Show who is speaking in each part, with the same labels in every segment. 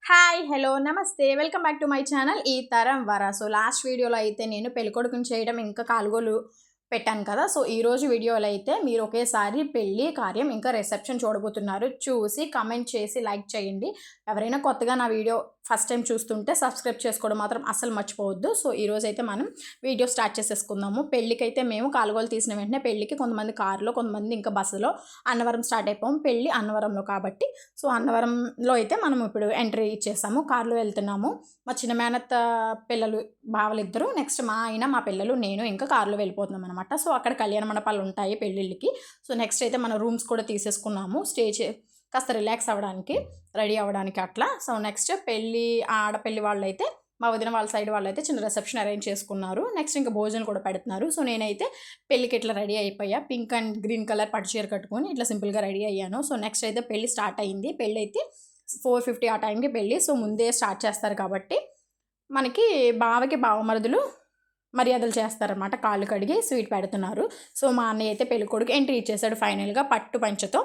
Speaker 1: Hi hello నమస్తే welcome back to my channel ఈ తరం వర. సో లాస్ట్ వీడియోలో అయితే నేను పెళ్ళికొడుకుని చేయడం ఇంకా కాలుగోలు పెట్టాను కదా. సో ఈరోజు వీడియోలో అయితే మీరు ఒకేసారి పెళ్ళి కార్యం ఇంకా రిసెప్షన్ చూడబోతున్నారు. చూసి కమెంట్ చేసి లైక్ చేయండి. ఎవరైనా కొత్తగా నా వీడియో ఫస్ట్ టైం చూస్తుంటే సబ్స్క్రైబ్ చేసుకోవడం మాత్రం అస్సలు మర్చిపోవద్దు. సో ఈరోజు అయితే మనం వీడియో స్టార్ట్ చేసేసుకుందాము. పెళ్ళికైతే మేము కాలుగోలు తీసిన వెంటనే పెళ్ళికి కొంతమంది కారులో, కొంతమంది ఇంకా బస్సులో అన్నవరం స్టార్ట్ అయిపోయాము. పెళ్ళి అన్నవరంలో కాబట్టి సో అన్నవరంలో అయితే మనం ఇప్పుడు ఎంట్రీ ఇచ్చేసాము. కారులో వెళ్తున్నాము. మా చిన్న మేనత్త పిల్లలు బావలిద్దరు, నెక్స్ట్ మా ఆయన, మా పిల్లలు, నేను ఇంకా కారులో వెళ్ళిపోతున్నాం అనమాట. సో అక్కడ కళ్యాణ మండపాలు ఉంటాయి పెళ్ళిళ్ళకి. సో నెక్స్ట్ అయితే మన రూమ్స్ కూడా తీసేసుకున్నాము స్టేజ్ కాస్త రిలాక్స్ అవ్వడానికి, రెడీ అవ్వడానికి అట్లా. సో నెక్స్ట్ పెళ్ళి ఆడపెళ్ళి వాళ్ళు అయితే మా వదిన వాళ్ళ సైడ్ వాళ్ళు అయితే చిన్న రిసెప్షన్ అరేంజ్ చేసుకున్నారు. నెక్స్ట్ ఇంకా భోజనం కూడా పెడుతున్నారు. సో నేనైతే పెళ్ళికి ఇట్లా రెడీ అయిపోయా. పింక్ అండ్ గ్రీన్ కలర్ పట్టు చీర కట్టుకొని ఇట్లా సింపుల్గా రెడీ అయ్యాను. సో నెక్స్ట్ అయితే పెళ్ళి స్టార్ట్ అయింది. పెళ్ళి అయితే 4:50 ఆ టైంకి పెళ్ళి. సో ముందే స్టార్ట్ చేస్తారు కాబట్టి మనకి బావకి బావమరుదులు మర్యాదలు చేస్తారనమాట. కాళ్ళు కడిగి స్వీట్ పెడుతున్నారు. సో మా అన్నయ్య అయితే పెళ్ళికొడుకు ఎంట్రీ ఇచ్చేసాడు ఫైనల్గా పట్టు పంచతో.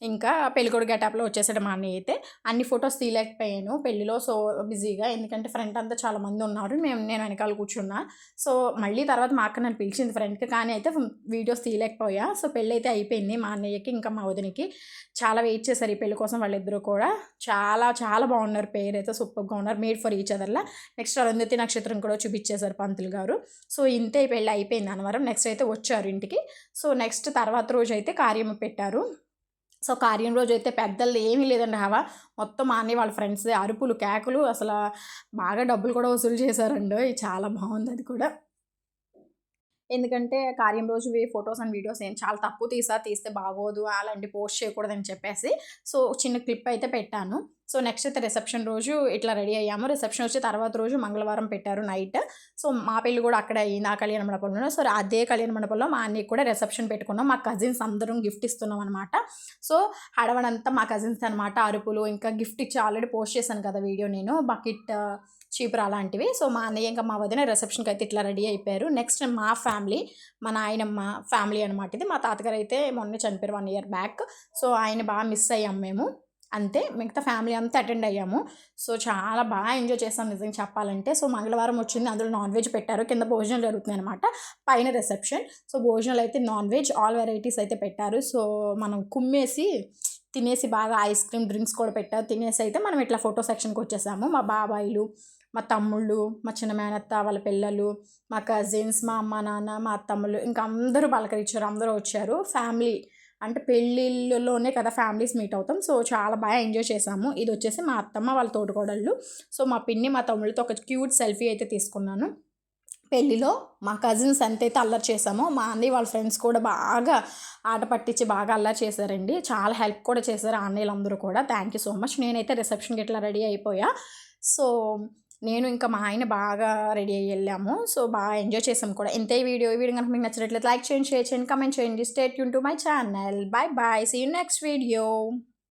Speaker 1: ఇంకా పెళ్ళికొడుకు గెటప్లో వచ్చేసాడు మా అన్నయ్య అయితే. అన్ని ఫొటోస్ తీయలేకపోయాను పెళ్ళిలో, సో బిజీగా, ఎందుకంటే ఫ్రంట్ అంతా చాలామంది ఉన్నారు, నేను వెనకాల కూర్చున్నా. సో మళ్ళీ తర్వాత మా అక్క నన్ను పిలిచింది ఫ్రెండ్కి, కానీ అయితే వీడియోస్ తీయలేకపోయా. సో పెళ్ళి అయితే అయిపోయింది. మా అన్నయ్యకి ఇంకా మా వదినికి చాలా వెయిట్ చేశారు ఈ పెళ్ళి కోసం. వాళ్ళిద్దరూ కూడా చాలా చాలా బాగున్నారు. పేరు అయితే సూపర్గా ఉన్నారు. మేడ్ ఫర్ ఈచ్ అదర్లా. నెక్స్ట్ అరుంధతి నక్షత్రం కూడా చూపించేశారు పంతులు గారు. సో ఇంతే పెళ్ళి అయిపోయింది అన్నవరం. నెక్స్ట్ అయితే వచ్చారు ఇంటికి. సో నెక్స్ట్ తర్వాత రోజు అయితే కార్యం పెట్టారు. సో కార్యం రోజు అయితే పెద్దలు ఏమీ లేదండి హవా. మొత్తం మా అన్నయ్య వాళ్ళ ఫ్రెండ్స్ అరుపులు కేకలు, అసలు బాగా డబ్బులు కూడా వసూలు చేశారండి. చాలా బాగుంది అది కూడా. ఎందుకంటే కార్యం రోజు ఫొటోస్ అండ్ వీడియోస్ ఏం చాలా తక్కువ తీస్తే బాగోదు, అలాంటి పోస్ట్ చేయకూడదని చెప్పేసి సో చిన్న క్లిప్ అయితే పెట్టాను. సో నెక్స్ట్ అయితే రిసెప్షన్ రోజు ఇట్లా రెడీ అయ్యాము. రిసెప్షన్ వచ్చి తర్వాత రోజు మంగళవారం పెట్టారు నైట్. సో మా పెళ్ళి కూడా అక్కడే అయ్యింది ఆ కళ్యాణ మండపంలో. సో అదే కళ్యాణ మండపంలో మా అన్నయ్యకి కూడా రిసెప్షన్ పెట్టుకున్నాం. మా కజిన్స్ అందరం గిఫ్ట్ ఇస్తున్నాం అనమాట. సో హడవడంతా మా కజిన్స్ అనమాట. అరుపులు ఇంకా గిఫ్ట్ ఇచ్చి ఆల్రెడీ పోస్ట్ చేశాను కదా వీడియో నేను, బకెట్ చీపురు అలాంటివి. సో మా అన్నయ్య ఇంకా మా వదిన రిసెప్షన్కి అయితే ఇట్లా రెడీ అయిపోయారు. నెక్స్ట్ మా ఫ్యామిలీ, మా నాయనమ్మ ఫ్యామిలీ అనమాట ఇది. మా తాతగారు అయితే మొన్న చనిపోయారు 1 year బ్యాక్. సో ఆయన బాగా మిస్ అయ్యాము మేము. అంతే, మిగతా ఫ్యామిలీ అంతా అటెండ్ అయ్యాము. సో చాలా బాగా ఎంజాయ్ చేస్తాం నిజంగా చెప్పాలంటే. సో మంగళవారం వచ్చింది, అందులో నాన్ వెజ్ పెట్టారు. కింద భోజనాలు జరుగుతున్నాయి అనమాట, పైన రిసెప్షన్. సో భోజనాలు అయితే నాన్ వెజ్ ఆల్ వెరైటీస్ అయితే పెట్టారు. సో మనం కుమ్మేసి తినేసి బాగా ఐస్ క్రీమ్ డ్రింక్స్ కూడా పెట్టారు. తినేసి అయితే మనం ఇట్లా ఫోటో సెక్షన్కి వచ్చేసాము. మా బాబాయిలు, మా తమ్ముళ్ళు, మా చిన్న మేనత్త వాళ్ళ పిల్లలు, మా కజిన్స్, మా అమ్మ నాన్న, మా అత్తమ్మలు ఇంకా అందరూ పలకరించారు. అందరూ వచ్చారు. ఫ్యామిలీ అంటే పెళ్ళిళ్ళలోనే కదా ఫ్యామిలీస్ మీట్ అవుతాం. సో చాలా బాగా ఎంజాయ్ చేసాము. ఇది వచ్చేసి మా అత్తమ్మ వాళ్ళ తోటికోడళ్ళు. సో మా పిన్ని మా తమ్ముళ్ళతో ఒక క్యూట్ సెల్ఫీ అయితే తీసుకున్నాను. పెళ్ళిలో మా కజిన్స్ ఎంతైతే అల్లరి చేసామో మా అన్నయ్య వాళ్ళ ఫ్రెండ్స్ కూడా బాగా ఆట పట్టించి బాగా అల్లరి చేశారండి. చాలా హెల్ప్ కూడా చేశారు అన్నయ్యలందరూ కూడా. Thank you so much. నేనైతే రిసెప్షన్కి ఇట్లా రెడీ అయిపోయా. సో నేను ఇంకా మా ఆయన బాగా రెడీ అయ్యి వెళ్ళాము. సో బాగా ఎంజాయ్ చేసాం కూడా. ఇంతే వీడియో కనుక మీకు నచ్చినట్లయితే లైక్ చేయండి, షేర్ చేయండి, కమెంట్ చేయండి. Stay tuned to my channel. Bye bye. See you next video.